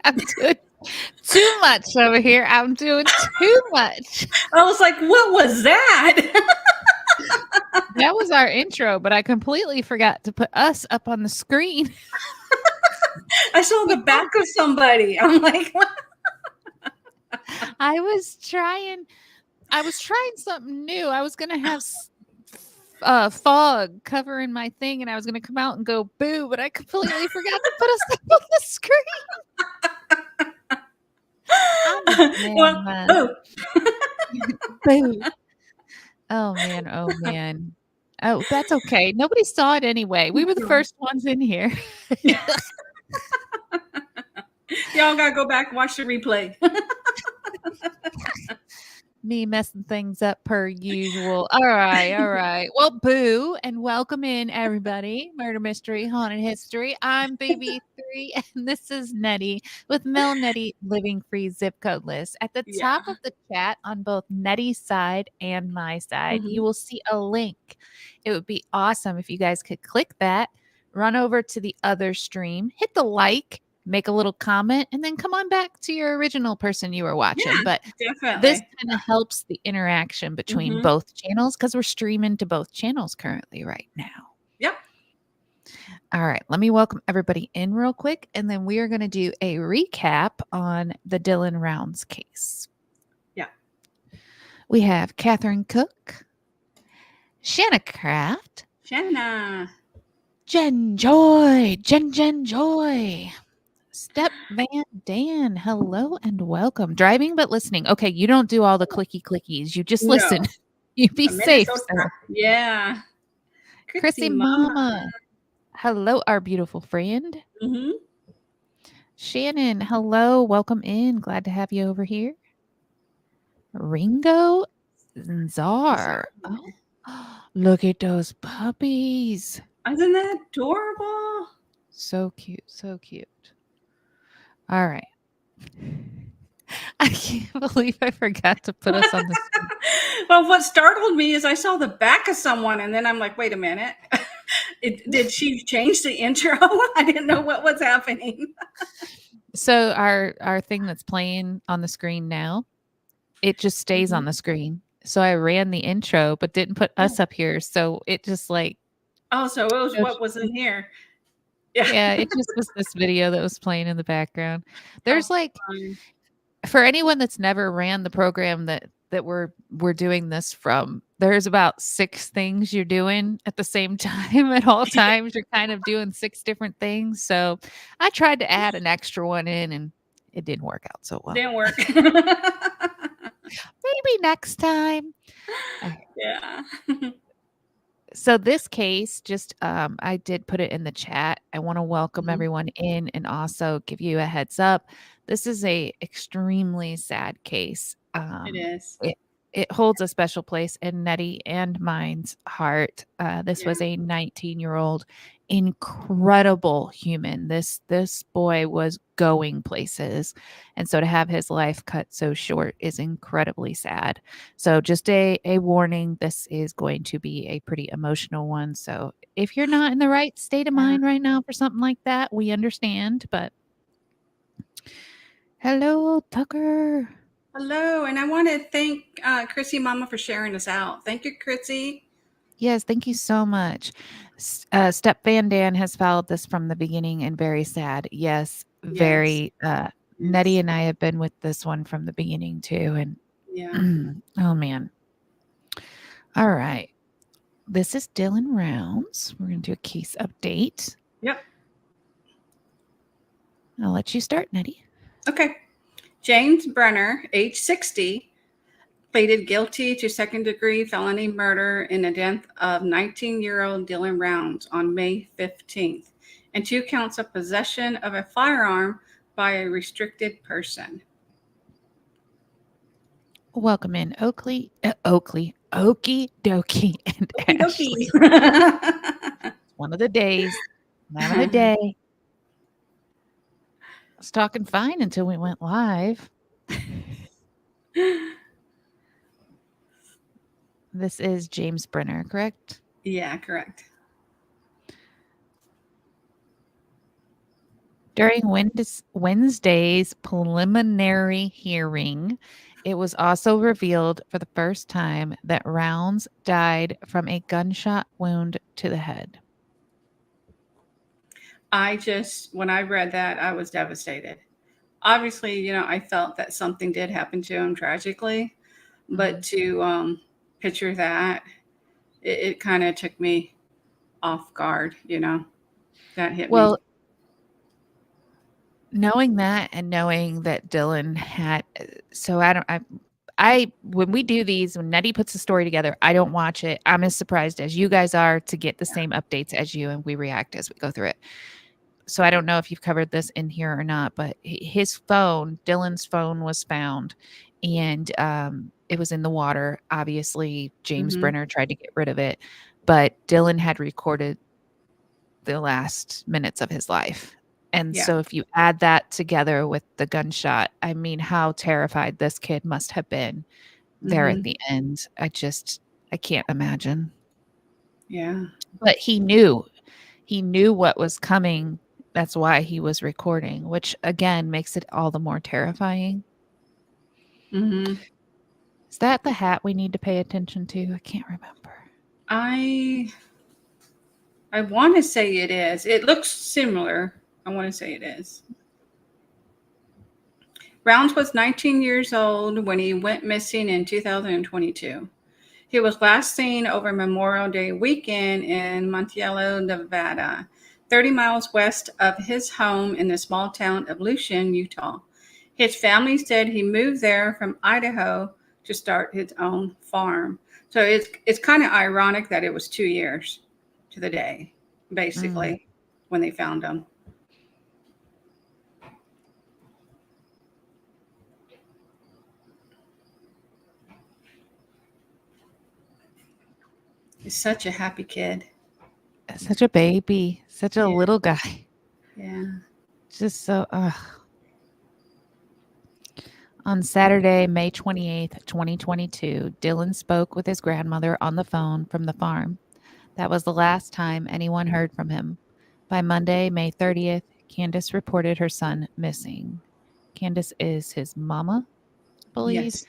I'm doing too much over here. I'm doing too much. I was like, what was that? That was our intro, but I completely forgot to put us up on the screen. I saw the back of somebody. I'm like, what? I was trying something new. I was gonna have fog covering my thing, and I was gonna come out and go boo, but I completely forgot to put us up on the screen. I'm a Well, man. oh, Boo. Oh man. Oh man. Oh, that's okay. Nobody saw it anyway. We were the first ones in here. y'all gotta go back and watch the replay. Me messing things up per usual. All right, all right. Well, boo, and welcome in everybody. Murder Mystery Haunted History. I'm BB3, and this is Nettie with Mel Nettie Living Free Zip Code List. At the Yeah. top of the chat on both Nettie's side and my side, you will see a link. It would be awesome if you guys could click that, run over to the other stream, hit the like, make a little comment, and then come on back to your original person you were watching. Yeah, But definitely. this kind of helps the interaction between both channels because we're streaming to both channels currently right now. Yep. All right, let me welcome everybody in real quick, and then we are going to do a recap on the Dylan Rounds case. Yeah. We have Catherine Cook, Shanna Craft, Shanna, Jen Joy, Jen Joy. Step Van Dan, hello and welcome. Driving but listening. Okay, you don't do all the clicky clickies. You just listen. No. You be safe. So. Yeah. Chrissy Mama. Hello, our beautiful friend. Shannon, hello. Welcome in. Glad to have you over here. Ringo Czar. Oh, look at those puppies. Isn't that adorable? So cute. So cute. All right. I can't believe I forgot to put us on the screen. Well, what startled me is I saw the back of someone, and then I'm like, wait a minute. Did she change the intro? I didn't know what was happening. So our thing that's playing on the screen now, it just stays on the screen. So I ran the intro, but didn't put us up here. So it just like... Oh, so it was what was in here. Yeah, it just was this video that was playing in the background. There's for anyone that's never ran the program that we're doing this from, there's about 6 things you're doing at the same time at all times. You're kind of doing 6 different things. So I tried to add an extra one in, and it didn't work out so well. Didn't work. Maybe next time. Yeah. So this case, just I did put it in the chat. I want to welcome everyone in and also give you a heads up. This is a extremely sad case. It is. It holds a special place in Nettie and mine's heart. This was a 19-year-old incredible human. This boy was going places. And so to have his life cut so short is incredibly sad. So just a warning, this is going to be a pretty emotional one. So if you're not in the right state of mind right now for something like that, we understand. But hello, Tucker. Hello, and I want to thank Chrissy Mama for sharing this out. Thank you, Chrissy. Yes, thank you so much. Step Van Dan has followed this from the beginning and very sad. Yes, very. Nettie and I have been with this one from the beginning too. And oh man. All right. This is Dylan Rounds. We're going to do a case update. Yep. I'll let you start, Nettie. Okay. James Brenner, age 60, pleaded guilty to second-degree felony murder in the death of 19-year-old Dylan Rounds on May 15th, and 2 counts of possession of a firearm by a restricted person. Welcome in, Oakley, Okie dokie, and Ashley. One of the days. Not a day. I was talking fine until we went live. This is James Brenner, correct? Yeah, correct. During Wednesday's preliminary hearing, it was also revealed for the first time that Rounds died from a gunshot wound to the head. When I read that, I was devastated. Obviously, I felt that something did happen to him tragically, but to picture that, it kind of took me off guard, that hit me. Well, knowing that and knowing that Dylan had so I when we do these, when Nettie puts the story together, I don't watch it. I'm as surprised as you guys are to get the same updates as you, and we react as we go through it. So I don't know if you've covered this in here or not, but his phone, Dylan's phone, was found, and it was in the water. Obviously, James Hmm. Brenner tried to get rid of it, but Dylan had recorded the last minutes of his life. And Yeah. so if you add that together with the gunshot, I mean, how terrified this kid must have been there at Hmm. the end. I can't imagine. Yeah. But he knew what was coming. That's why he was recording, which again makes it all the more terrifying. Hmm. Is that the hat we need to pay attention to? I can't remember. I I want to say it is. It looks similar. I want to say it is. Rounds was 19 years old when he went missing in 2022. He was last seen over Memorial Day weekend in Monticello, Nevada, 30 miles west of his home in the small town of Lucian, Utah. His family said he moved there from Idaho to start his own farm. So it's kind of ironic that it was 2 years to the day, Mm. basically, when they found him. He's such a happy kid. Such a baby, such a Yeah, little guy. yeah. Just so, On Saturday, May 28th, 2022, Dylan spoke with his grandmother on the phone from the farm. That was the last time anyone heard from him. By Monday, May 30th, Candace reported her son missing. Candace is his mama, I believe. Yes.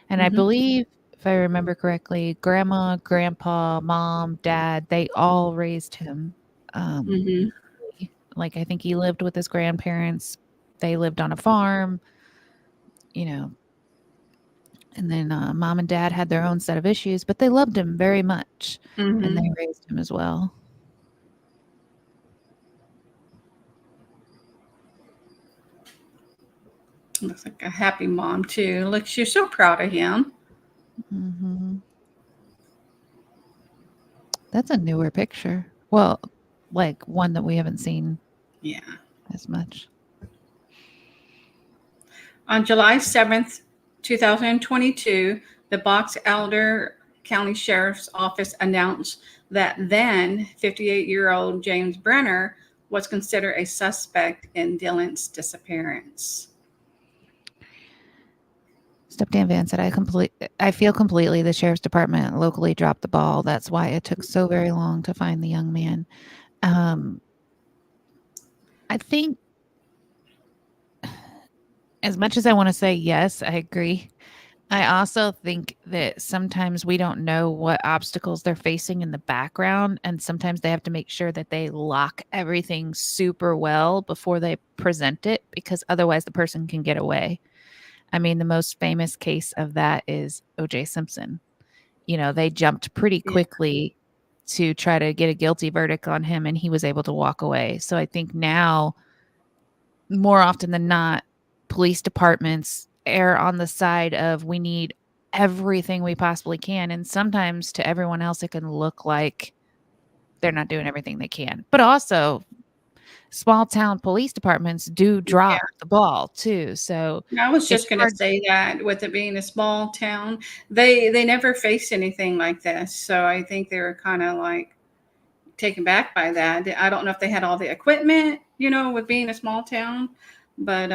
And I Hmm. believe, if I remember correctly, grandma, grandpa, mom, dad, they all raised him. Um, Hmm. like, I think he lived with his grandparents. They lived on a farm, you know, and then mom and dad had their own set of issues, but they loved him very much and Hmm. they raised him as well. Looks like a happy mom too. Looks you're so proud of him. Hmm. That's a newer picture. Well, like one that we haven't seen Yeah. as much. On July 7th, 2022, the Box Elder County Sheriff's Office announced that then 58-year-old James Brenner was considered a suspect in Dylan's disappearance. Step Dan Van said, I feel completely the sheriff's department locally dropped the ball. That's why it took so very long to find the young man. Um, I think as much as I want to say yes, I agree. I also think that sometimes we don't know what obstacles they're facing in the background, and sometimes they have to make sure that they lock everything super well before they present it, because otherwise the person can get away. I mean, the most famous case of that is O.J. Simpson. They jumped pretty Yeah. quickly to try to get a guilty verdict on him, and he was able to walk away. So I think now, more often than not, police departments err on the side of we need everything we possibly can. And sometimes to everyone else, it can look like they're not doing everything they can. But also, small town police departments do Yeah. drop the ball too. So I was it's just going to hard. say that with it being a small town, they never faced anything like this. So I think they were kind of like taken back by that. I don't know if they had all the equipment, with being a small town, but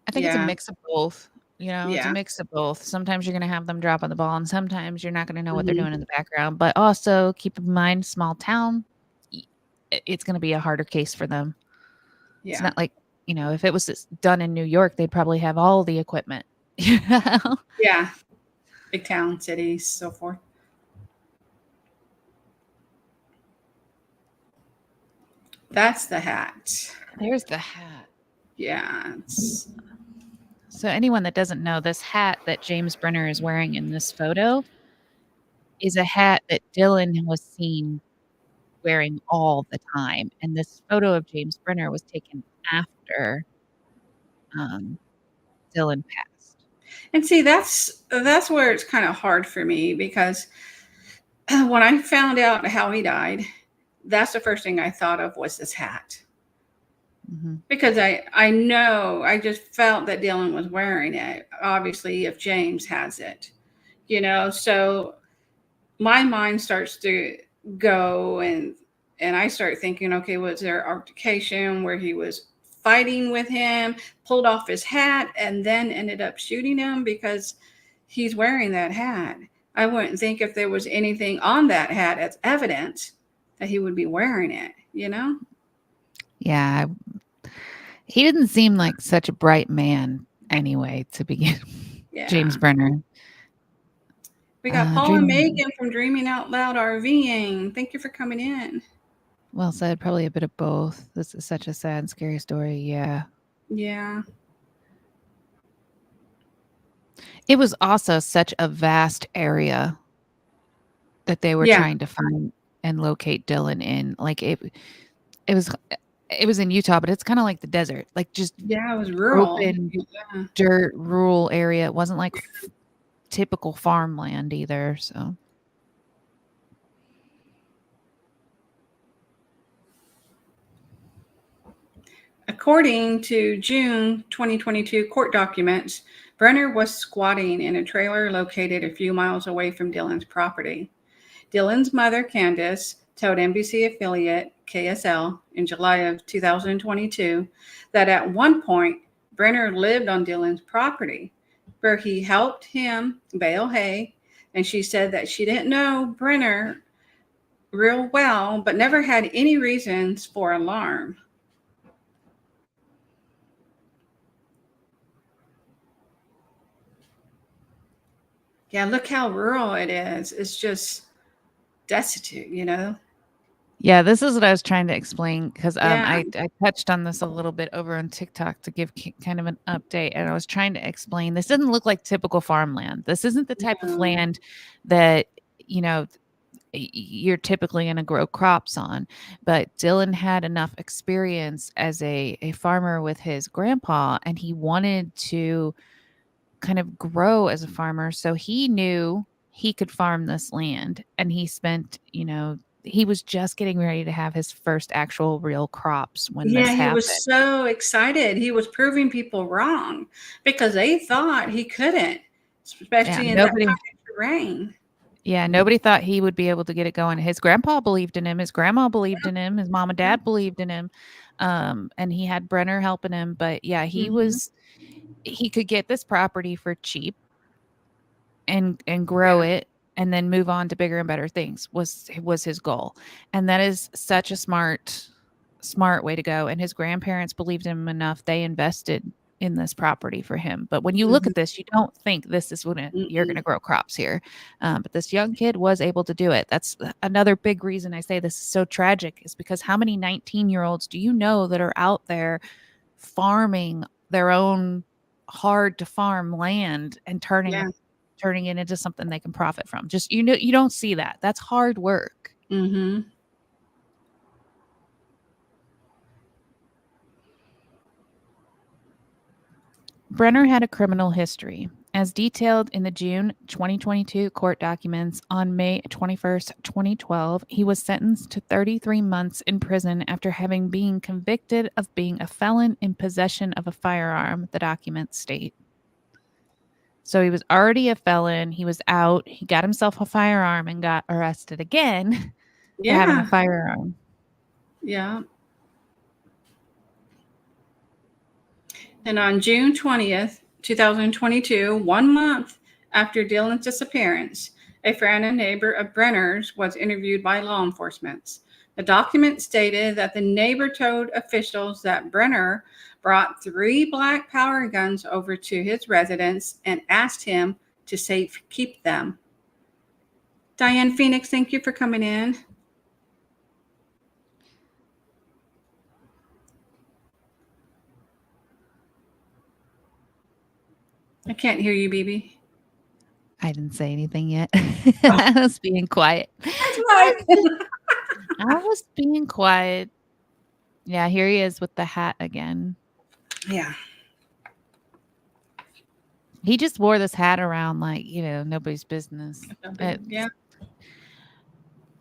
I think it's a yeah, mix of both. It's a yeah. mix of both. Sometimes you're going to have them dropping the ball, and sometimes you're not going to know what they're Hmm. doing in the background. But also keep in mind, small town, it's going to be a harder case for them. It's Yeah. not like, if it was done in New York, they'd probably have all the equipment. You know? Yeah. Big town, cities, so forth. That's the hat. There's the hat. Yeah. So anyone that doesn't know, this hat that James Brenner is wearing in this photo is a hat that Dylan was seen wearing all the time. And this photo of James Brenner was taken after um, Dylan passed. And see, that's where it's kind of hard for me because when I found out how he died, that's the first thing I thought of was this hat. Mm-hmm. Because I know, I just felt that Dylan was wearing it. Obviously, if James has it, so my mind starts to go, and I start thinking, okay, was there altercation where he was fighting with him, pulled off his hat, and then ended up shooting him because he's wearing that hat? I wouldn't think if there was anything on that hat as evidence that he would be wearing it. Yeah. He didn't seem like such a bright man anyway to begin. Yeah. James Brenner. We got Paul and Dreaming. Megan from Dreaming Out Loud RVing. Thank you for coming in. Well said. Probably a bit of both. This is such a sad, scary story. Yeah. Yeah. It was also such a vast area that they were trying to find and locate Dylan in. Like it was in Utah, but it's kind of like the desert, like just It was rural. open Yeah. dirt, rural area. It wasn't like typical farmland either. So. According to June 2022 court documents, Brenner was squatting in a trailer located a few miles away from Dylan's property. Dylan's mother, Candace, told NBC affiliate KSL in July of 2022 that at one point, Brenner lived on Dylan's property, where he helped him bale hay, and she said that she didn't know Brenner real well, but never had any reasons for alarm. Yeah, look how rural it is. It's just destitute. Yeah, this is what I was trying to explain because Yeah. I touched on this a little bit over on TikTok to give kind of an update, and I was trying to explain this doesn't look like typical farmland. This isn't the type of land that you're typically going to grow crops on. But Dylan had enough experience as a farmer with his grandpa, and he wanted to kind of grow as a farmer. So he knew he could farm this land, and he spent, he was just getting ready to have his first actual real crops when this He happened. was so excited. He was proving people wrong because they thought he couldn't, especially in that kind of terrain. Yeah, nobody thought he would be able to get it going. His grandpa believed in him. His grandma believed in him. His mom and dad believed in him. And he had Brenner helping him. But yeah, he could get this property for cheap and grow it and then move on to bigger and better things was his goal. And that is such a smart way to go. And his grandparents believed in him enough. They invested in this property for him. But when you look at this, you don't think this is when you're going to grow crops here. But this young kid was able to do it. That's another big reason I say this is so tragic, is because how many 19-year-olds do you know that are out there farming their own hard to farm land and turning it into something they can profit from? Just, you don't see that. That's hard work. Mm-hmm. Brenner had a criminal history. As detailed in the June 2022 court documents, on May 21st, 2012, he was sentenced to 33 months in prison after having been convicted of being a felon in possession of a firearm, the documents state. So he was already a felon. He was out. He got himself a firearm and got arrested again for having a firearm. Yeah. And on June 20th, 2022, 1 month after Dylan's disappearance, a friend and neighbor of Brenner's was interviewed by law enforcement. The document stated that the neighbor told officials that Brenner brought 3 black powder guns over to his residence and asked him to safe keep them. Diane Phoenix, thank you for coming in. I can't hear you, BB. I didn't say anything yet. I was being quiet. That's right. I was being quiet. Yeah, here he is with the hat again. Yeah. He just wore this hat around like, nobody's business. Yeah.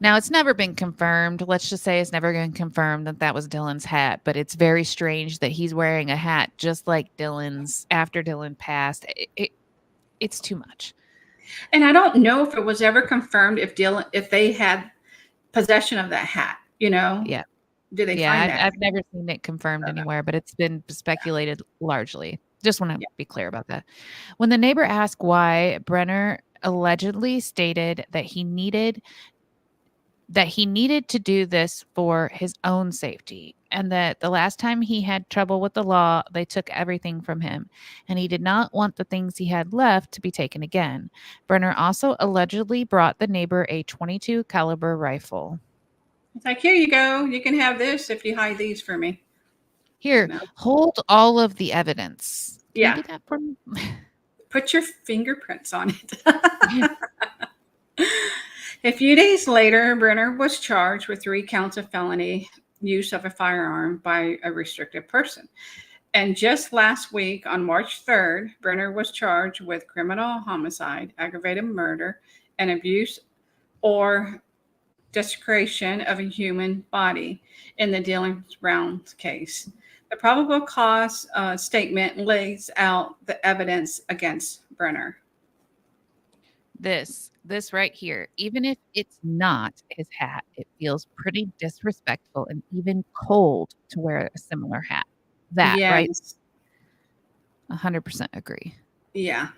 Now, it's never been confirmed. Let's just say it's never been confirmed that that was Dylan's hat, but it's very strange that he's wearing a hat just like Dylan's after Dylan passed. It's too much. And I don't know if it was ever confirmed if they had possession of that hat, Yeah. Did they find that? I've never seen it confirmed anywhere, but it's been speculated largely. Just want to be clear about that. When the neighbor asked why, Brenner allegedly stated that he needed to do this for his own safety, and that the last time he had trouble with the law, they took everything from him, and he did not want the things he had left to be taken again. Brenner also allegedly brought the neighbor a .22 caliber rifle. It's like, here you go. You can have this if you hide these for me. Here, hold all of the evidence. Can you do that for me? Put your fingerprints on it. A few days later, Brenner was charged with 3 counts of felony use of a firearm by a restricted person. And just last week, on March 3rd, Brenner was charged with criminal homicide, aggravated murder, and abuse or desecration of a human body in the Dylan Rounds case. The probable cause statement lays out the evidence against Brenner. This right here, even if it's not his hat, it feels pretty disrespectful and even cold to wear a similar hat. That, right? 100% agree. Yeah.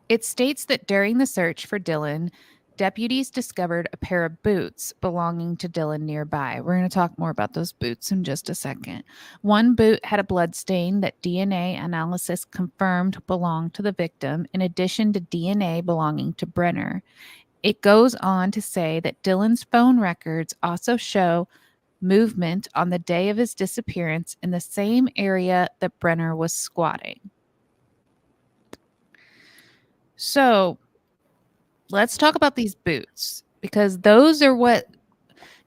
It states that during the search for Dylan, deputies discovered a pair of boots belonging to Dylan nearby. We're going to talk more about those boots in just a second. One boot had a blood stain that DNA analysis confirmed belonged to the victim, in addition to DNA belonging to Brenner. It goes on to say that Dylan's phone records also show movement on the day of his disappearance in the same area that Brenner was squatting. So let's talk about these boots, because those are what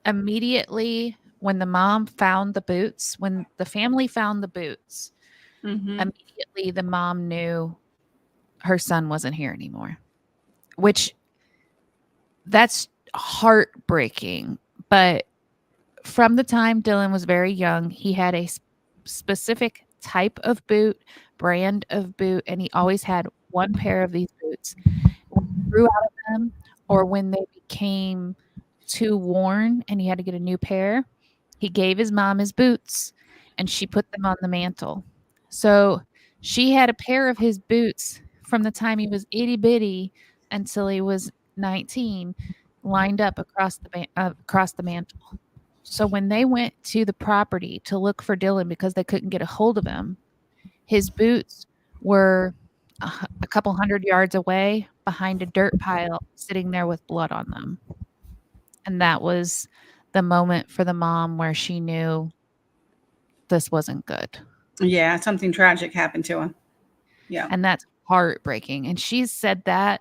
immediately, when the mom found the boots, when the family found the boots, immediately the mom knew her son wasn't here anymore, which that's heartbreaking. But from the time Dylan was very young, he had a specific type of boot, brand of boot, and he always had one pair of these boots. When he grew out of them, or when they became too worn and he had to get a new pair, he gave his mom his boots and she put them on the mantle. So she had a pair of his boots from the time he was itty bitty until he was 19, lined up across the mantle. So when they went to the property to look for Dylan because they couldn't get a hold of him, his boots were a couple hundred yards away behind a dirt pile, sitting there with blood on them. And that was the moment for the mom where she knew this wasn't good. Yeah, something tragic happened to him. Yeah. And that's heartbreaking. And she's said that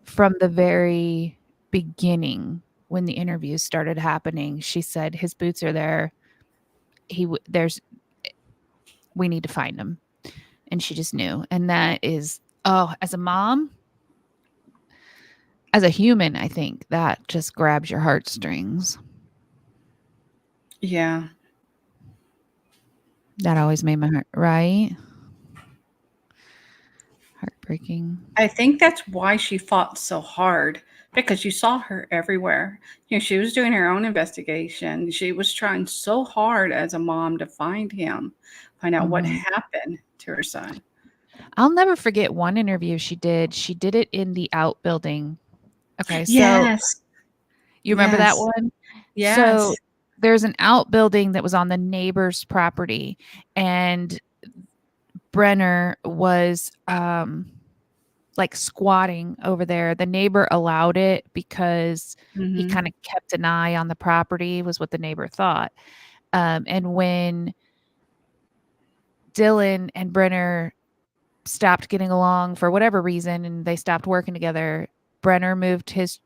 from the very beginning, when the interviews started happening. She said his boots are there. We need to find him. And she just knew. And that is, as a mom, as a human, I think that just grabs your heartstrings. Yeah. That always made my heart, right? Heartbreaking. I think that's why she fought so hard, because you saw her everywhere. She was doing her own investigation. She was trying so hard as a mom to find him, find out what happened to her son. I'll never forget one interview she did. She did it in the outbuilding. Okay, so Yes. you remember that Yes. one? Yes. So there's an outbuilding that was on the neighbor's property, and Brenner was like squatting over there. The neighbor allowed it because he Mhm. kind of kept an eye on the property, was what the neighbor thought. And when Dylan and Brenner stopped getting along for whatever reason and they stopped working together, Brenner moved his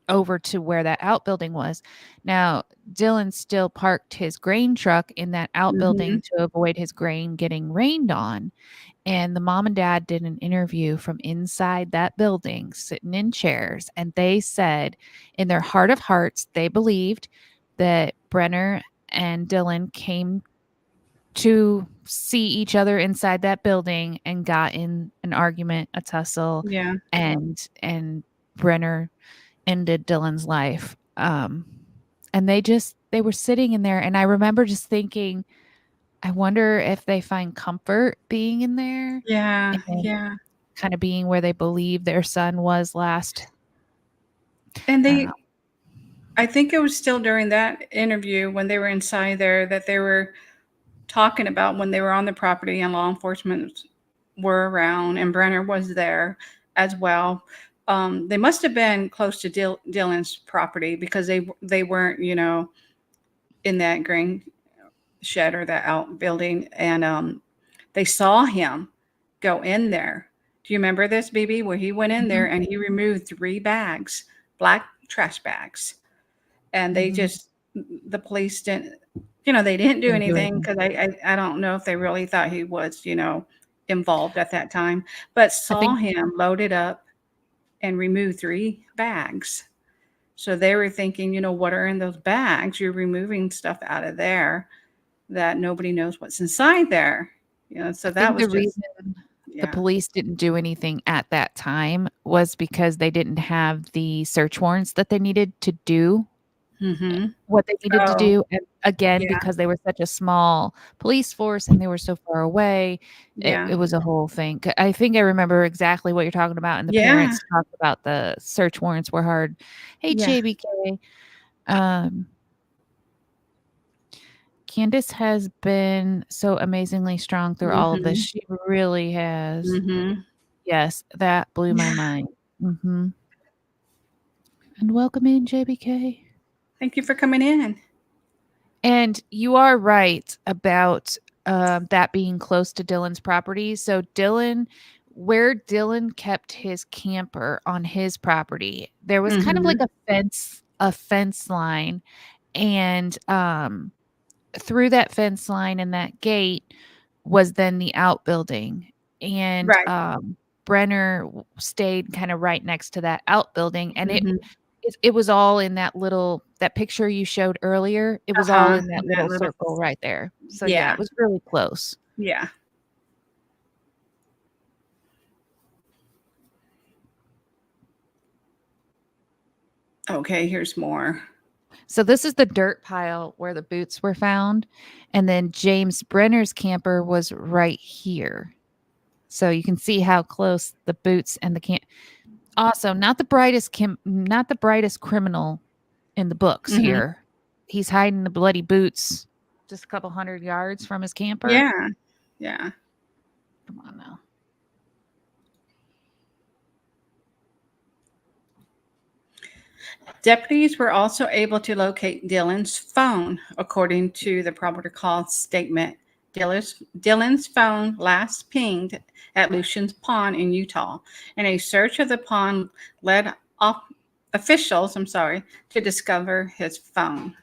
over to where that outbuilding was. Now, Dylan still parked his grain truck in that outbuilding Mhm. to avoid his grain getting rained on. And the mom and dad did an interview from inside that building, sitting in chairs. And they said, in their heart of hearts, they believed that Brenner and Dylan came to see each other inside that building and got in an argument, a tussle, Yeah. and Brenner ended Dylan's life. And they were sitting in there, and I remember just thinking, I wonder if they find comfort being in there Yeah. and Yeah. kind of being where they believe their son was last. And Uh, I think it was still during that interview when they were inside there that they were talking about when they were on the property and law enforcement were around and Brenner was there as well. They must have been close to Dylan's property because they weren't, in that grain shed or that outbuilding, and they saw him go in there. Do you remember this, BB, where he went in there mhm, and he removed 3 bags, black trash bags, and mhm. the police didn't, they didn't do Didn't do anything anything. because I don't know if they really thought he was, involved at that time, but I saw think him load it up and remove 3 bags. So they were thinking, what are in those bags? You're removing stuff out of there that nobody knows what's inside there. So I that think was the just, reason the yeah. police didn't do anything at that time was because they didn't have the search warrants that they needed to do Mhm. what they needed to Oh, do, and again, yeah, because they were such a small police force and they were so far away, yeah, it was a whole thing. I think I remember exactly what you're talking about, and the yeah, parents talked about the search warrants were hard. Hey, yeah. JBK, um, Candace has been so amazingly strong through all of this. Mhm, She really has. mhm. Yes, that blew my Yeah. mind. Mhm. And welcome in, JBK. Thank you for coming in. And you are right about that being close to Dylan's property. So where Dylan kept his camper on his property, there was kind of like Mhm. a fence line, and through that fence line and that gate was then the outbuilding, and Right. Brenner stayed kind of right next to that outbuilding, and Mhm. it was all in that picture you showed earlier, it was all Uh-huh. in that And that little little, circle right there. So, yeah, yeah, it was really close. yeah. Okay, here's more. So this is the dirt pile where the boots were found, and then James Brenner's camper was right here. So you can see how close the boots and the camp. Also, not the brightest criminal in the books Mhm. here. He's hiding the bloody boots just a couple hundred yards from his camper. Yeah, yeah. Come on now. Deputies were also able to locate Dylan's phone, according to the probable cause statement. Dylan's phone last pinged at Lucian's Pond in Utah, and a search of the pond led off officials, to discover his phone.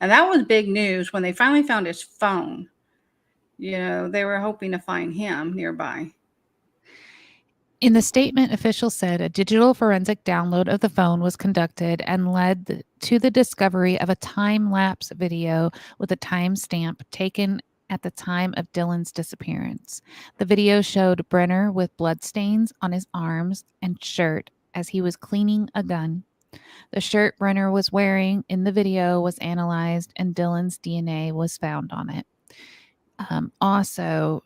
And that was big news when they finally found his phone. They were hoping to find him nearby. In the statement, officials said a digital forensic download of the phone was conducted and led to the discovery of a time lapse video with a timestamp taken at the time of Dylan's disappearance. The video showed Brenner with bloodstains on his arms and shirt as he was cleaning a gun. The shirt Brenner was wearing in the video was analyzed and Dylan's DNA was found on it. Also,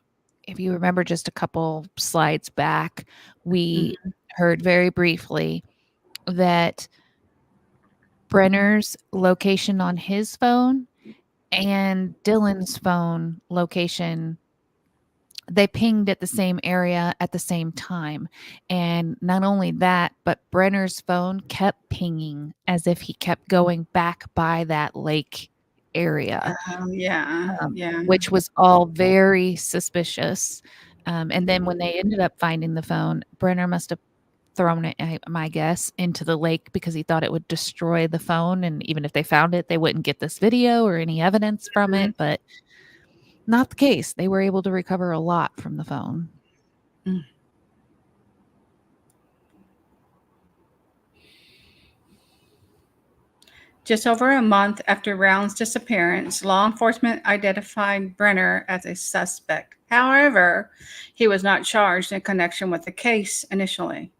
if you remember just a couple slides back, we Mhm. heard very briefly that Brenner's location on his phone and Dylan's phone location, they pinged at the same area at the same time. And not only that, but Brenner's phone kept pinging as if he kept going back by that lake area, Yeah, yeah. which was all very suspicious. And then when they ended up finding the phone, Brenner must have thrown it, my guess, into the lake because he thought it would destroy the phone. And even if they found it, they wouldn't get this video or any evidence from Mhm. it. But not the case. They were able to recover a lot from the phone. Mm. Just over a month after Round's disappearance, law enforcement identified Brenner as a suspect. However, he was not charged in connection with the case initially.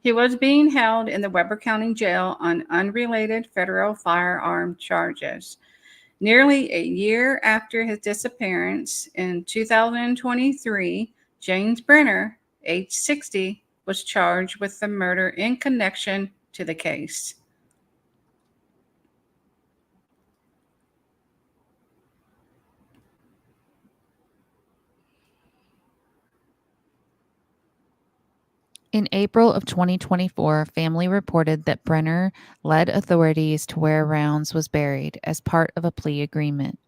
He was being held in the Weber County Jail on unrelated federal firearm charges. Nearly a year after his disappearance in 2023, James Brenner, age 60, was charged with the murder in connection to the case. In April of 2024, family reported that Brenner led authorities to where Rounds was buried as part of a plea agreement.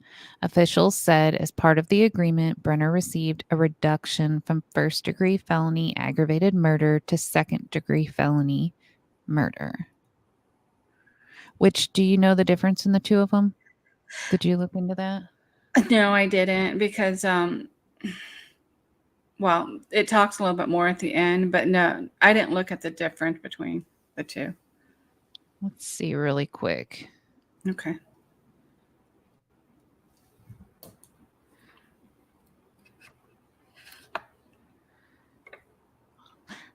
Officials said as part of the agreement, Brenner received a reduction from first degree felony aggravated murder to second degree felony murder. Which, do you know the difference in the two of them? Did you look into that? No, I didn't because well, it talks a little bit more at the end, but no, I didn't look at the difference between the two. Let's see really quick. Okay.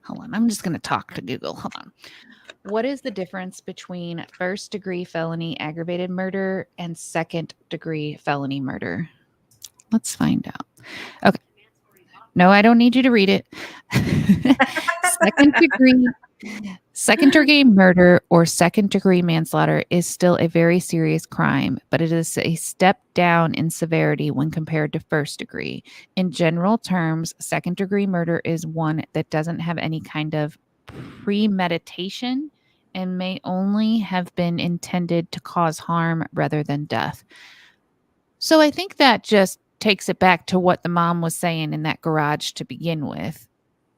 Hold on. I'm just going to talk to Google. Hold on. What is the difference between first degree felony aggravated murder and second degree felony murder? Let's find out. Okay. No, I don't need you to read it. Second degree murder or second degree manslaughter is still a very serious crime, but it is a step down in severity when compared to first degree. In general terms, second degree murder is one that doesn't have any kind of premeditation and may only have been intended to cause harm rather than death. So I think that just takes it back to what the mom was saying in that garage to begin with,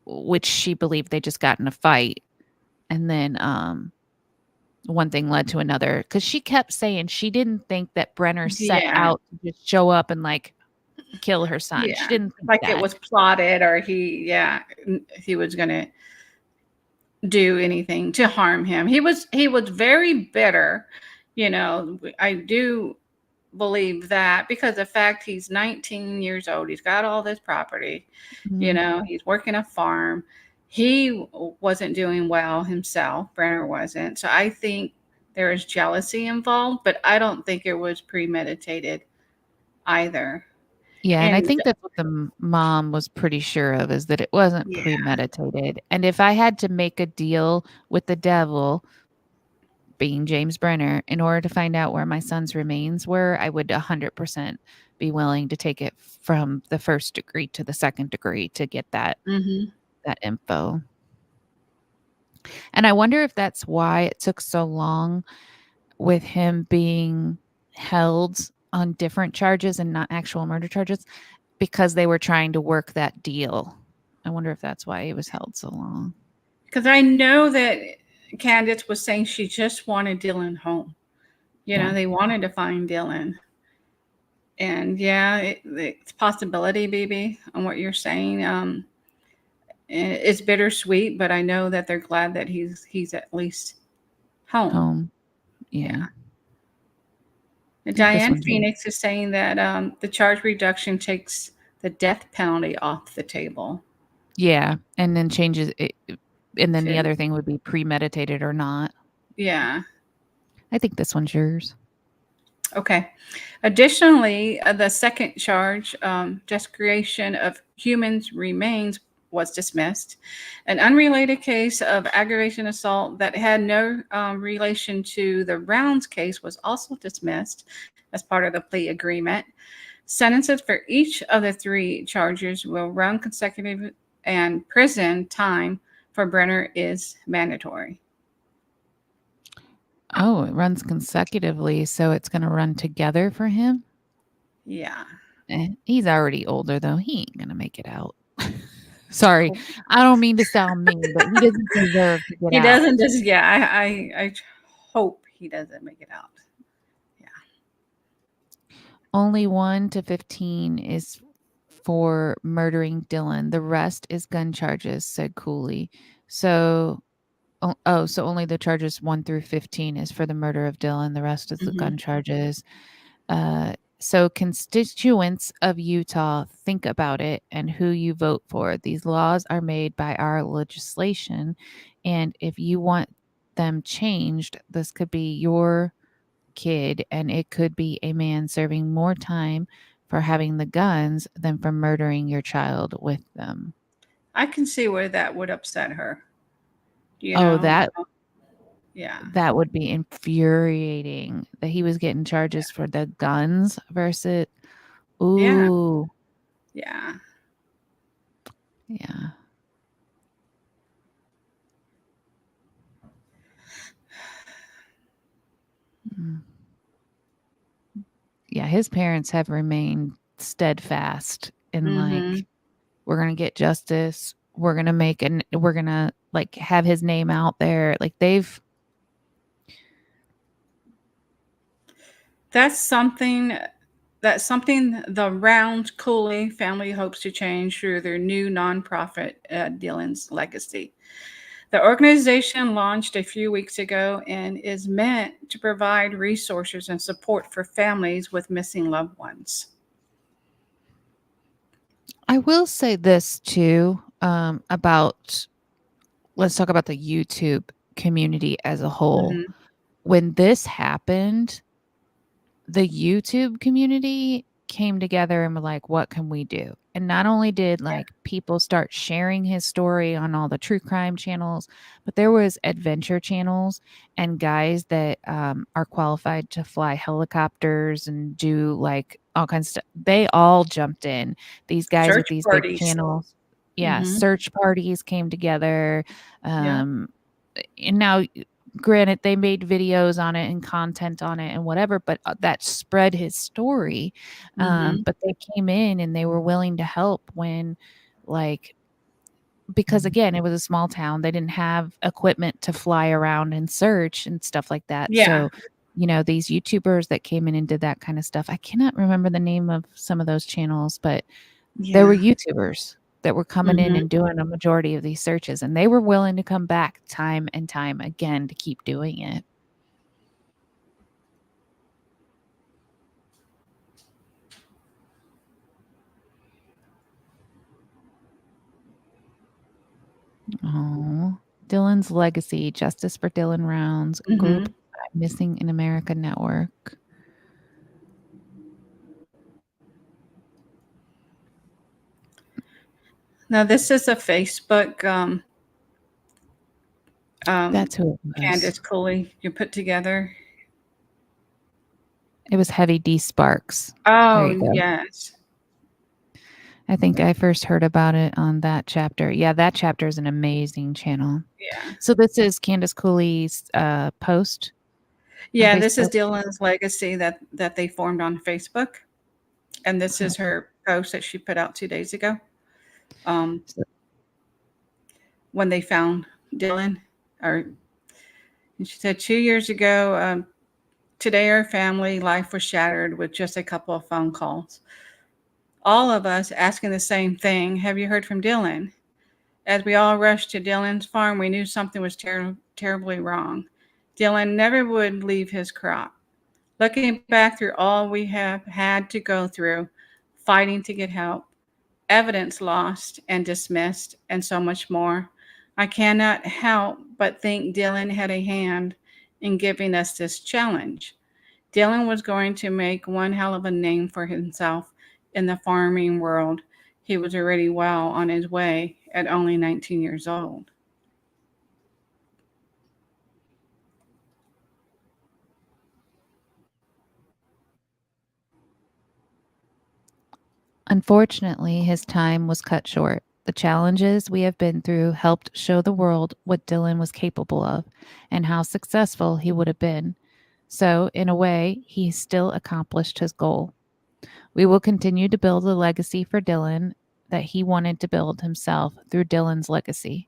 which she believed they just got in a fight. And then one thing led to another because she kept saying she didn't think that Brenner set Yeah. out to just show up and like kill her son. She Yeah. didn't think Like it that. was plotted or he was going to do anything to harm him. He was very bitter. I do believe that because the fact he's 19 years old, he's got all this property, Mhm. he's working a farm. He wasn't doing well himself. Brenner wasn't. So I think there is jealousy involved, but I don't think it was premeditated either. Yeah, and I And think that's what the mom was pretty sure of is that it wasn't yeah, premeditated. And if I had to make a deal with the devil, being James Brenner, in order to find out where my son's remains were, I would 100% be willing to take it from the first degree to the second degree to get that hmm info. And I wonder if that's why it took so long with him being held on different charges and not actual murder charges because they were trying to work that deal. I wonder if that's why he was held so long. because I know that Candace was saying she just wanted Dylan home. Yeah. They wanted to find Dylan. And yeah, it's possibility, BB, on what you're saying. It's bittersweet, but I know that they're glad that he's at least home. Home. Yeah. Yeah. And I think this Diane one's yours. Phoenix is saying that the charge reduction takes the death penalty off the table. Yeah. And then changes it. And then the To other thing would be premeditated or not. yeah. I think this one's yours. Okay. Additionally, the second charge, just creation of humans remains was dismissed. An unrelated case of aggravation assault that had no relation to the Rounds case was also dismissed as part of the plea agreement. Sentences for each of the three charges will run consecutive, and prison time for Brenner is mandatory. Oh, it runs consecutively, so it's going to run together for him? Yeah. He's already older, though. He ain't going to make it out. Sorry, I don't mean to sound mean, but he doesn't deserve to get He out. doesn't just, yeah, I hope he doesn't make it out. Only 1 to 15 is for murdering Dylan. The rest is gun charges, said Cooley. So, so only the charges 1 through 15 is for the murder of Dylan. The rest is the gun charges. So constituents of Utah, think about it and who you vote for. These laws are made by our legislation, and if you want them changed, this could be your kid, and it could be a man serving more time for having the guns than for murdering your child with them. I can see where that would upset her. You Oh, know? that Yeah. that would be infuriating that he was getting charges for the guns versus Yeah. ooh, Yeah. yeah. Mm. Yeah, his parents have remained steadfast in Mm-hmm. like, we're gonna get justice. We're gonna we're gonna like have his name out there. Like That's something the Round Cooley family hopes to change through their new nonprofit, Dylan's Legacy. The organization launched a few weeks ago and is meant to provide resources and support for families with missing loved ones. I will say this too, about let's talk about the YouTube community as a whole. Mm-hmm. When this happened, the YouTube community came together and were like, what can we do? And not only did like people start sharing his story on all the true crime channels, but there was adventure channels and guys that are qualified to fly helicopters and do like all kinds of stuff. They all jumped in. These guys with Search these big parties. channels. Yeah, Mm-hmm. search parties came together. Yeah. And now granted they made videos on it and content on it and whatever, but that spread his story. Mm-hmm. But they came in and they were willing to help when like, because again, it was a small town, they didn't have equipment to fly around and search and stuff like that. Yeah. So these YouTubers that came in and did that kind of stuff, I cannot remember the name of some of those channels, but there were Yeah. YouTubers that were coming in Mm-hmm. and doing a majority of these searches, and they were willing to come back time and time again to keep doing it. Oh, Dylan's Legacy, Justice for Dylan Rounds, Mm-hmm. Group Missing in America Network. Now this is a Facebook That's who it was. Candace Cooley you put together. It was Heavy D Sparks. There Oh you go. yes. I think I first heard about it on that chapter. Yeah, that chapter is an amazing channel. Yeah. So this is Candace Cooley's post. Yeah, this is Dylan's Legacy that they formed on Facebook. And this is her post that she put out 2 days ago. When they found Dylan, and she said 2 years ago, today our family life was shattered with just a couple of phone calls. All of us asking the same thing. Have you heard from Dylan? As we all rushed to Dylan's farm, we knew something was terribly wrong. Dylan never would leave his crop. Looking back through all we have had to go through, fighting to get help, evidence lost and dismissed, and so much more, I cannot help but think Dylan had a hand in giving us this challenge. Dylan was going to make one hell of a name for himself in the farming world. he was already well on his way at only 19 years old. Unfortunately, his time was cut short. The challenges we have been through helped show the world what Dylan was capable of and how successful he would have been. So, in a way, he still accomplished his goal. We will continue to build a legacy for Dylan that he wanted to build himself through Dylan's legacy.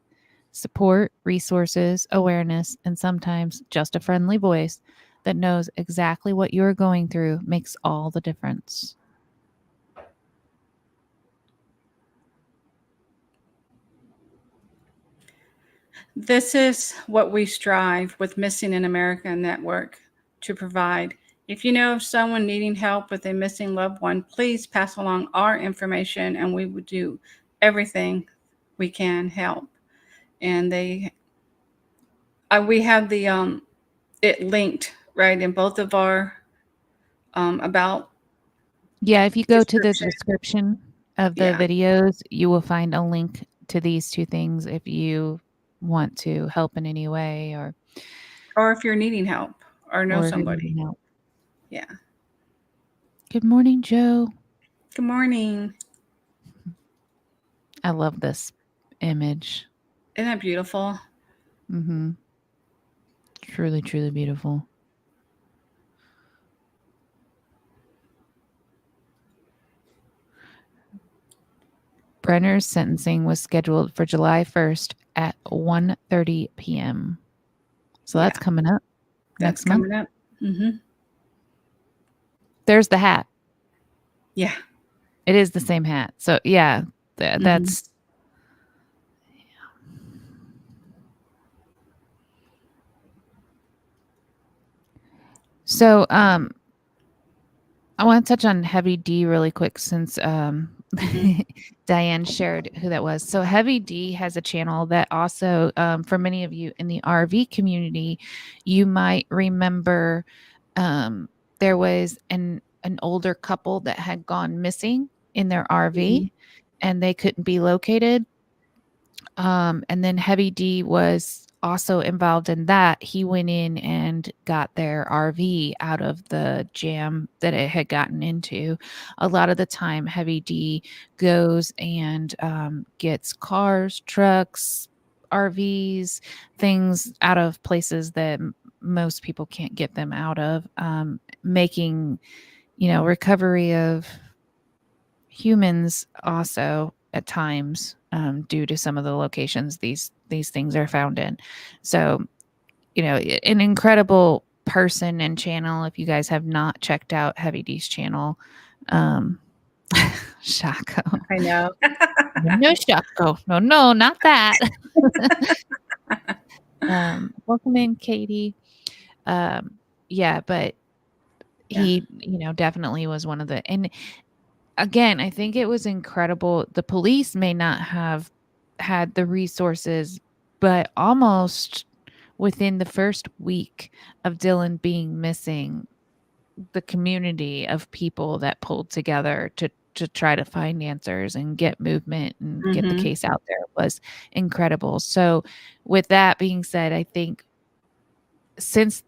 Support, resources, awareness, and sometimes just a friendly voice that knows exactly what you are going through makes all the difference. This is what we strive with Missing in America Network to provide. If you know of someone needing help with a missing loved one, please pass along our information and we will do everything we can help. And we have it linked right in both of our about Yeah, if you go to the description. description of the Yeah. videos, you will find a link to these two things if you want to help in any way Or if you're needing help or know or if you somebody. need help. Yeah. Good morning, Joe. Good morning. I love this image. Isn't that beautiful? Mm-hmm. Truly, truly beautiful. Brenner's sentencing was scheduled for July 1st at 1:30 p.m. So that's Yeah. coming up That's next month. coming up. Mm-hmm. There's the hat. Yeah. It is the same hat. So yeah, Mm-hmm. that's so I want to touch on Heavy D really quick since Mm-hmm. Diane shared who that was. So Heavy D has a channel that also, for many of you in the RV community, you might remember there was an older couple that had gone missing in their Mm-hmm. RV and they couldn't be located. And then Heavy D was also involved in that. He went in and got their RV out of the jam that it had gotten into. A lot of the time, Heavy D goes and gets cars, trucks, RVs, things out of places that most people can't get them out of, making, recovery of humans also at times, due to some of the locations these things are found in. So, an incredible person and channel. If you guys have not checked out Heavy D's channel, um, Shaco. I know. No, Shaco. No, not that. Welcome in, Katie. Yeah, but Yeah. he, definitely was one of the, and again, I think it was incredible. The police may not have had the resources, but almost within the first week of Dylan being missing, the community of people that pulled together to try to find answers and get movement and get the Mm-hmm. case out there was incredible. So with that being said, I think since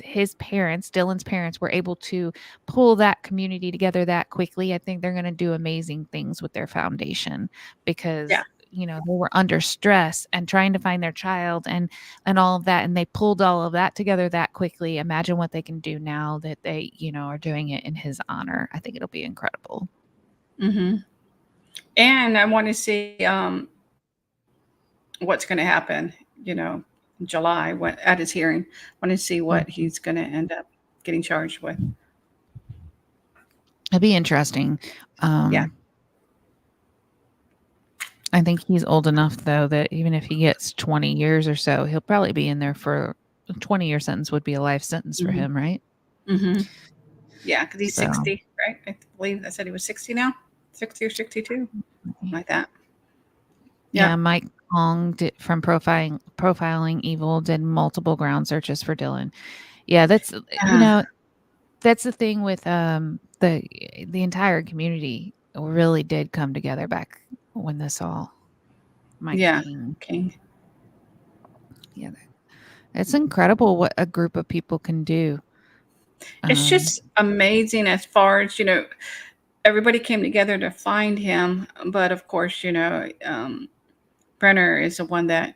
his parents, Dylan's parents, were able to pull that community together that quickly, I think they're going to do amazing things with their foundation Yeah. because they were under stress and trying to find their child and all of that, and they pulled all of that together that quickly. Imagine what they can do now that they are doing it in his honor. I think it'll be incredible. Mm-hmm. And I want to see what's going to happen, in July at his hearing. I want to see what Mhm. he's going to end up getting charged with. It'd be interesting. Yeah. I think he's old enough though that even if he gets 20 years or so, he'll probably be in there for a 20-year sentence would be a life sentence for Mm-hmm. him, right? Mm-hmm. Yeah, because he's So 60, right? I believe I said he was 60 now, 60 or 62, like that. yeah, Yeah. Mike Hong did, from Profiling Evil, did multiple ground searches for Dylan. Yeah, that's Uh, that's the thing with the entire community. really did come together back when this all my Yeah. king. King. Yeah, it's incredible what a group of people can do. It's Um, just amazing as far as, everybody came together to find him. But of course, Brenner is the one that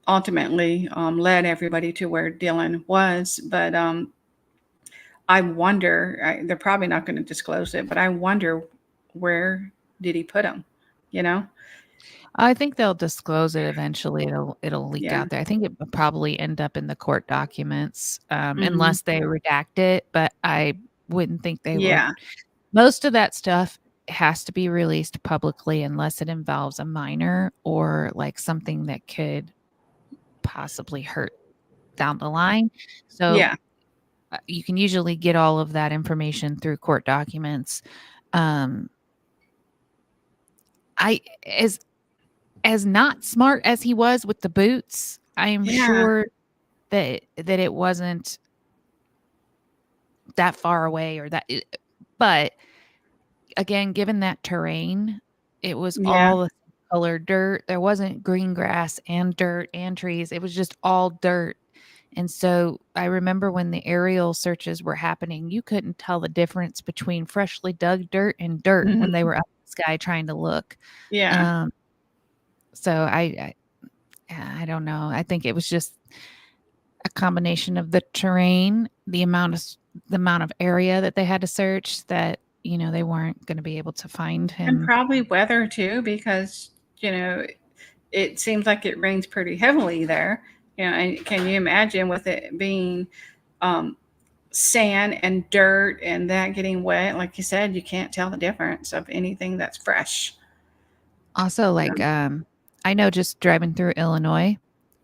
ultimately led everybody to where Dylan was. But I wonder, they're probably not going to disclose it, but I wonder where did he put him? You know? I think they'll disclose it eventually. It'll leak Yeah. out there. I think it will probably end up in the court documents, Hmm. unless they redact it. But I wouldn't think they would. Yeah. Most of that stuff has to be released publicly unless it involves a minor or like something that could possibly hurt down the line. So Yeah. you can usually get all of that information through court documents. Um, I as not smart as he was with the boots, I am Yeah. sure that it wasn't that far away or that but again, given that terrain, it was Yeah. all the color dirt. There wasn't green grass and dirt and trees. It was just all dirt. And so I remember when the aerial searches were happening, you couldn't tell the difference between freshly dug dirt and dirt when they Hmm. were up in the sky trying to look. Yeah. Um, so I don't know. I think it was just a combination of the terrain, the amount of area that they had to search that, they weren't gonna be able to find And him. probably weather too, because, it seems like it rains pretty heavily there. And can you imagine with it being um, sand and dirt and that getting wet? Like you said, you can't tell the difference of anything that's fresh. Also, like, I know just driving through Illinois,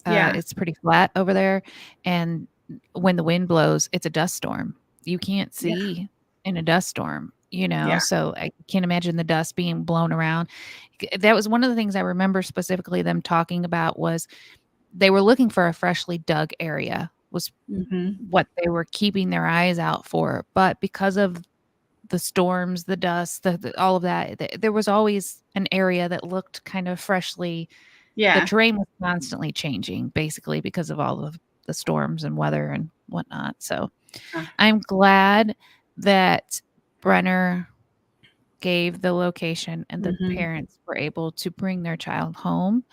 Yeah. it's pretty flat over there, and when the wind blows, it's a dust storm. You can't Yeah. see in a dust storm, Yeah. so I can't imagine the dust being blown around. That was one of the things I remember specifically them talking about was they were looking for a freshly dug area was Hmm. what they were keeping their eyes out for, but because of the storms, the dust, all of that, there was always an area that looked kind of freshly the Yeah. terrain was constantly changing basically because of all of the storms and weather and whatnot. So I'm glad that Brenner gave the location and the Hmm. parents were able to bring their child home.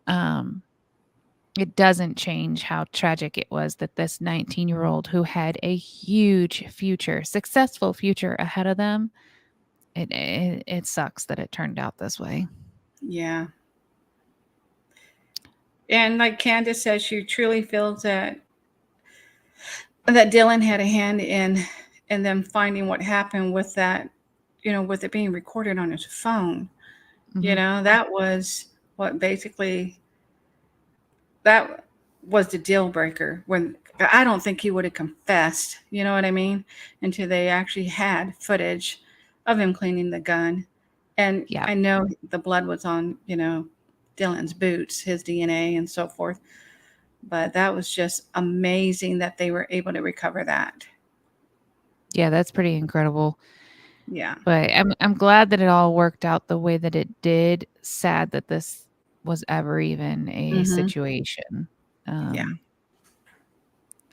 Um, it doesn't change how tragic it was that this 19-year-old who had a huge future, successful future ahead of them, it sucks that it turned out this way. Yeah. And like Candace says, she truly feels that Dylan had a hand in them finding what happened with that, with it being recorded on his phone. Mhm. That was what basically that was the deal breaker. When I don't think he would have confessed, you know what I mean, until they actually had footage of him cleaning the gun. And Yeah. I know the blood was on, Dylan's boots, his DNA and so forth. But that was just amazing that they were able to recover that. Yeah, that's pretty incredible. Yeah. But I'm glad that it all worked out the way that it did. Sad that this was ever even a Hmm. situation. Yeah. Um,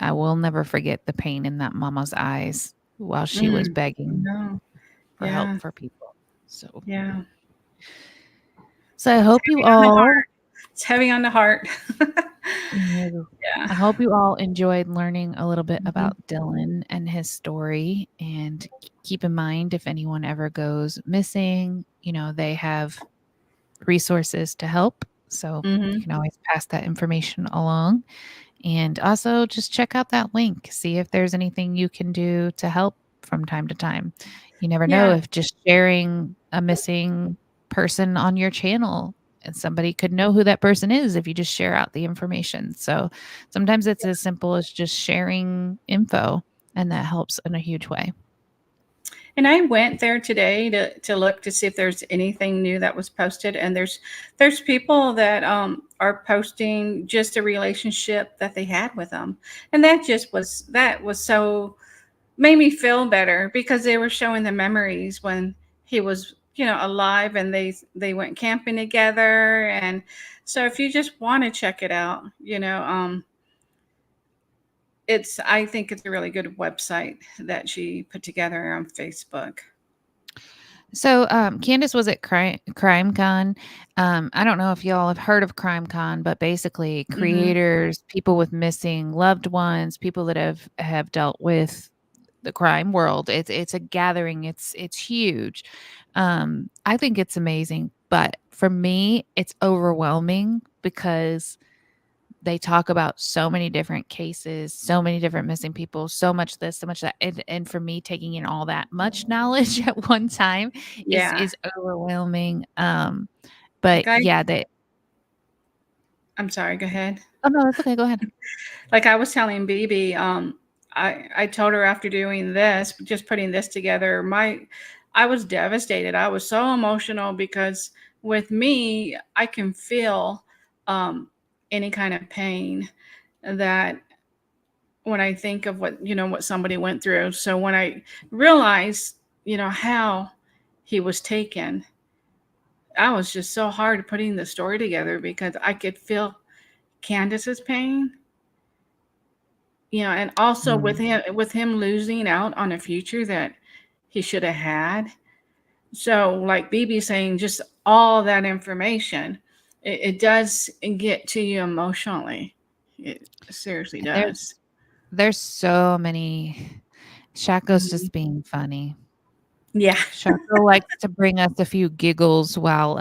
I will never forget the pain in that mama's eyes while she was Mm. begging No. for help Yeah. for people. So Yeah. so I hope you Heavy on the all heart. It's heavy on the heart. yeah, Yeah. I hope you all enjoyed learning a little bit Hmm. about Dylan and his story. And keep in mind, if anyone ever goes missing, they have resources to help. So you Hmm. can always pass that information along. And also just check out that link, see if there's anything you can do to help from time to time. You never know Yeah. if just sharing a missing person on your channel and somebody could know who that person is if you just share out the information. So sometimes it's as simple as just sharing info, and that helps in a huge way. And I went there today to look to see if there's anything new that was posted. And there's people that are posting just a relationship that they had with them. And that was so made me feel better because they were showing the memories when he was, alive, and they went camping together. And so if you just want to check it out, I think it's a really good website that she put together on Facebook. So, Candace was at CrimeCon. I don't know if y'all have heard of CrimeCon, but basically, Hmm. creators, people with missing loved ones, people that have dealt with the crime world. It's a gathering. It's huge. I think it's amazing, but for me, it's overwhelming because they talk about so many different cases, so many different missing people, so much this, so much that, and for me, taking in all that much knowledge at one time Yeah. is overwhelming. Like But yeah, they. I'm sorry, go ahead. Oh no, that's okay. Go ahead. Like I was telling BB, I told her after doing this, just putting this together, I was devastated. I was so emotional because with me, I can feel any kind of pain that when I think of what somebody went through. So when I realized, how he was taken, I was just so hard putting the story together because I could feel Candace's pain, and also with Mm. him losing out on a future that he should have had. So like BB saying, just all that information, it does get to you emotionally. It seriously And does. there's so many. Shaco's Mhm. just being funny. Yeah. Shaco likes to bring us a few giggles while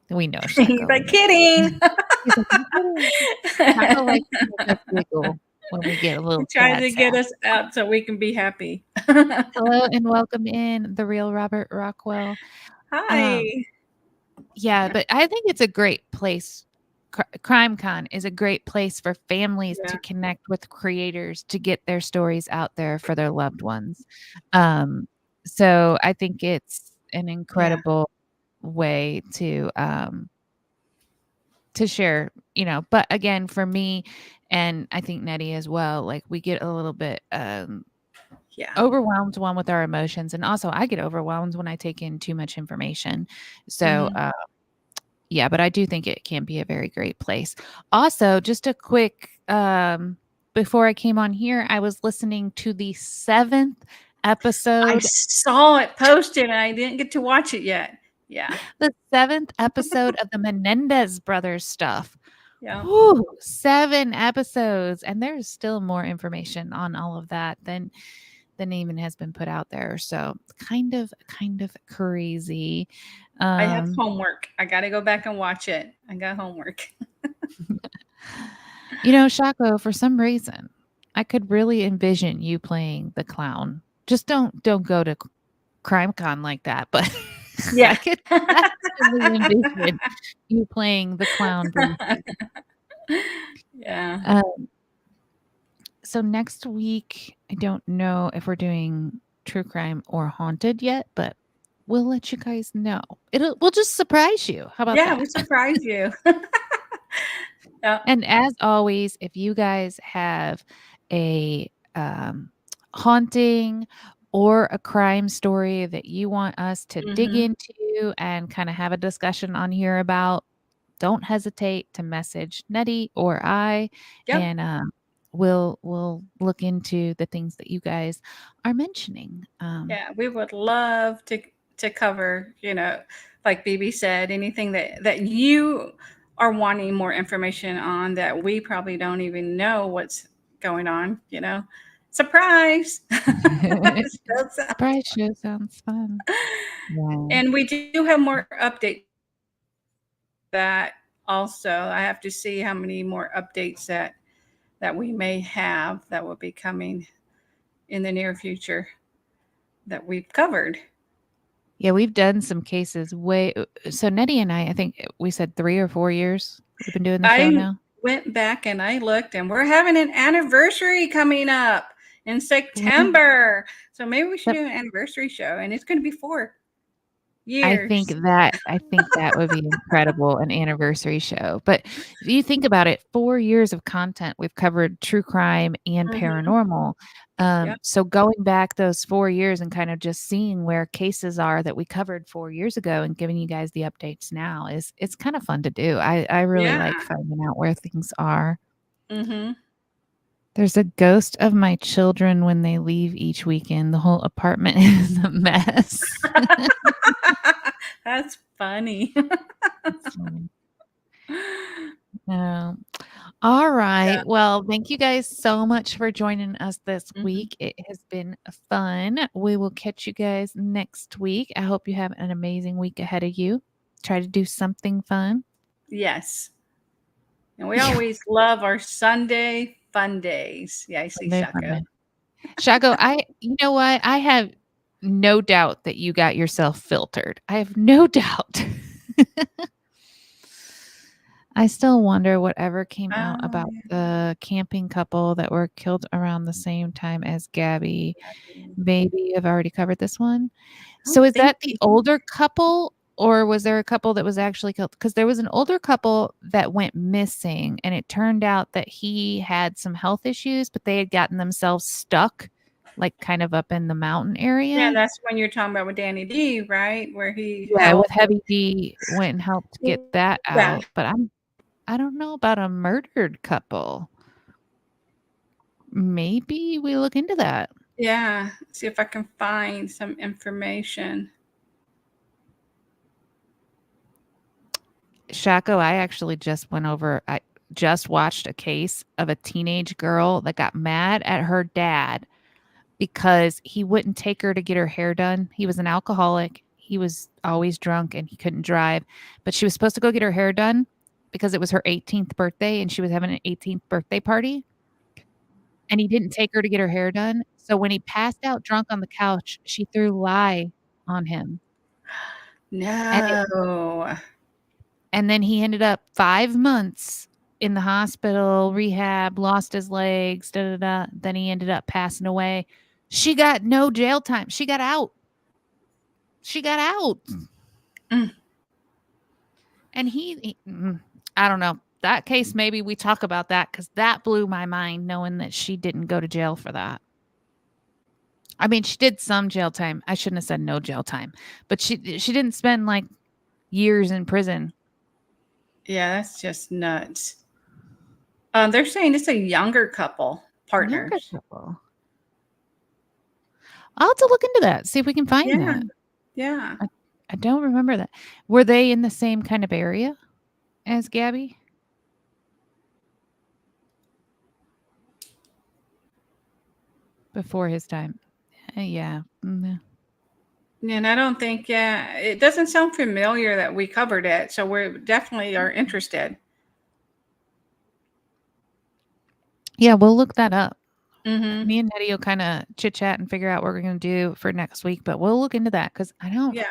we know He's Shaco. like, kidding. He's like, "I'm kidding." Shaco likes to make us giggle when we get a He little tried sad to get sad. us out so we can be happy. Hello and welcome in the real Robert Rockwell. Um, Hi. yeah, but I think it's a great place. CrimeCon is a great place for families to Yeah. connect with creators to get their stories out there for their loved ones. Um, so I think it's an Yeah. incredible way to share, but again, for me, and I think Nettie as well, like we get a little bit Yeah. overwhelmed one with our emotions, and also I get overwhelmed when I take in too much information. So Hmm. yeah, but I do think it can be a very great place. Also, just a quick before I came on here, I was listening to the 7th I episode saw it posted and I didn't get to watch it yet. Yeah. the 7th episode of the Menendez brothers stuff. Yeah. Whew, 7 episodes, and there's still more information on all of that than even has been put out there. So kind of crazy. I have Um, homework. I got to go back and watch it. I got homework. Shaco, for some reason, I could really envision you playing the clown. Just don't go to CrimeCon like that, but I Yeah. could definitely envision you playing the clown briefly. Yeah. Um, so next week, I don't know if we're doing true crime or haunted yet, but we'll let you guys know. We'll just surprise you. How about Yeah, that? we surprise you. Yeah. And as always, if you guys have a haunting or a crime story that you want us to dig Hmm. into and kind of have a discussion on here about, don't hesitate to message Nettie or I, Yep. and we'll look into the things that you guys are mentioning. Yeah, we would love to cover, like BB said, anything that you are wanting more information on that we probably don't even know what's going on. Surprise. So Surprise show sounds fun. Yeah. and we do have more updates that also. I have to see how many more updates that we may have that will be coming in the near future that we've covered. Yeah, we've done some cases so Nettie and I think we said 3 or 4 years we've been doing the show I now. went back and I looked, and we're having an anniversary coming up in Ooh, September. So maybe we should Sep do an anniversary show, and it's going to be 4. Years. I think that would be incredible, an anniversary show. But if you think about it, 4 years of content, we've covered true crime and Mhm. paranormal. Yep. So going back those 4 years and kind of just seeing where cases are that we covered 4 years ago and giving you guys the updates now is it's kind of fun to do. I really Yeah. like finding out where things are. Mhm. There's a ghost of my children when they leave each weekend. The whole apartment is a mess. That's funny. That's funny. Oh, all Yeah. right. Well, thank you guys so much for joining us this Mhm. week. It has been fun. We will catch you guys next week. I hope you have an amazing week ahead of you. Try to do something fun. Yes. And we always love our Sunday fun days. Yeah, I see Sunday fun Shako. day. Shago, you know what? I have no doubt that you got yourself filtered. I have no doubt. I still wonder whatever came out Oh, about yeah. the camping couple that were killed around the same time as Gabby. Maybe I've already covered this one. I So don't is think that the older couple or was there a couple that was actually killed? Because there was an older couple that went missing and it turned out that he had some health issues, but they had gotten themselves stuck like kind of up in the mountain yeah, area. that's when you're talking about with Danny D, right? Where he Yeah, with helped. Heavy D went and helped get that Yeah. out. But I don't know about a murdered couple. Maybe we look into that. Yeah. See if I can find some information. Shaco, I actually I just watched a case of a teenage girl that got mad at her dad because he wouldn't take her to get her hair done. He was an alcoholic. He was always drunk and he couldn't drive. But she was supposed to go get her hair done because it was her 18th birthday and she was having an 18th birthday party. And he didn't take her to get her hair done. So when he passed out drunk on the couch, she threw lye on him. And it No. And then he ended up 5 months in the hospital, rehab, lost his legs, da, da, da. Then he ended up passing away. She got no jail time. She got out. She got out. Mm. And I don't know. That case, maybe we talk about that because that blew my mind knowing that she didn't go to jail for that. I mean, she did some jail time. I shouldn't have said no jail time, but she didn't spend like years in prison. Yeah, that's just nuts. They're saying it's a younger couple, Younger partners. couple. I'll have to look into that, see if we can find Yeah. that. Yeah. I don't remember that. Were they in the same kind of area as Gabby? Before his time? Yeah. And I don't think, yeah, it doesn't sound familiar that we covered it. So we definitely are interested. Yeah, we'll look that up. Mm-hmm. Me and Nettie will kinda chit-chat and figure out what we're gonna do for next week, but we'll look into that because Yeah.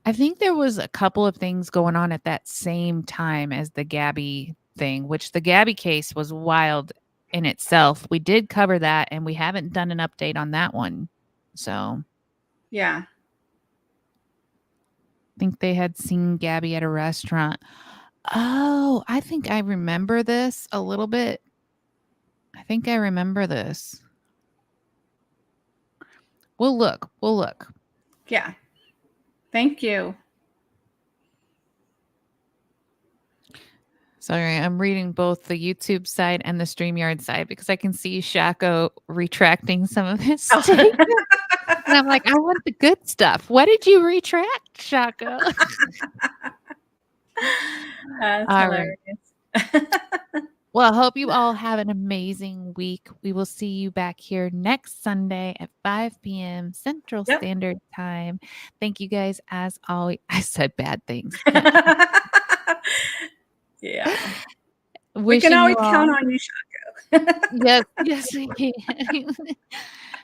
I think there was a couple of things going on at that same time as the Gabby thing, which the Gabby case was wild in itself. We did cover that, and we haven't done an update on that one. So, Yeah. I think they had seen Gabby at a restaurant. Oh, I think I remember this a little bit. I think I remember this. We'll look. We'll look. Yeah. Thank you. Sorry, I'm reading both the YouTube side and the StreamYard side because I can see Shaco retracting some of his Oh. statements. And I'm like, I want the good stuff. What did you retract, Shaco? That's All right. hilarious. Well, I hope you all have an amazing week. We will see you back here next Sunday at 5 p.m. Central Yep. Standard Time. Thank you guys as always. I said bad things. Yeah. We can Wishing you always all count on you, Shako. yes, we can.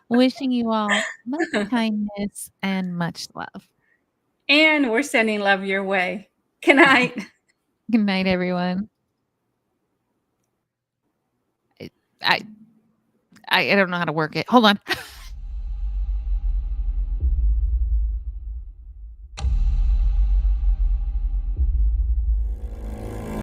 Wishing you all much kindness and much love. And we're sending love your way. Good night. Good night, everyone. I I don't know how to work it. Hold on.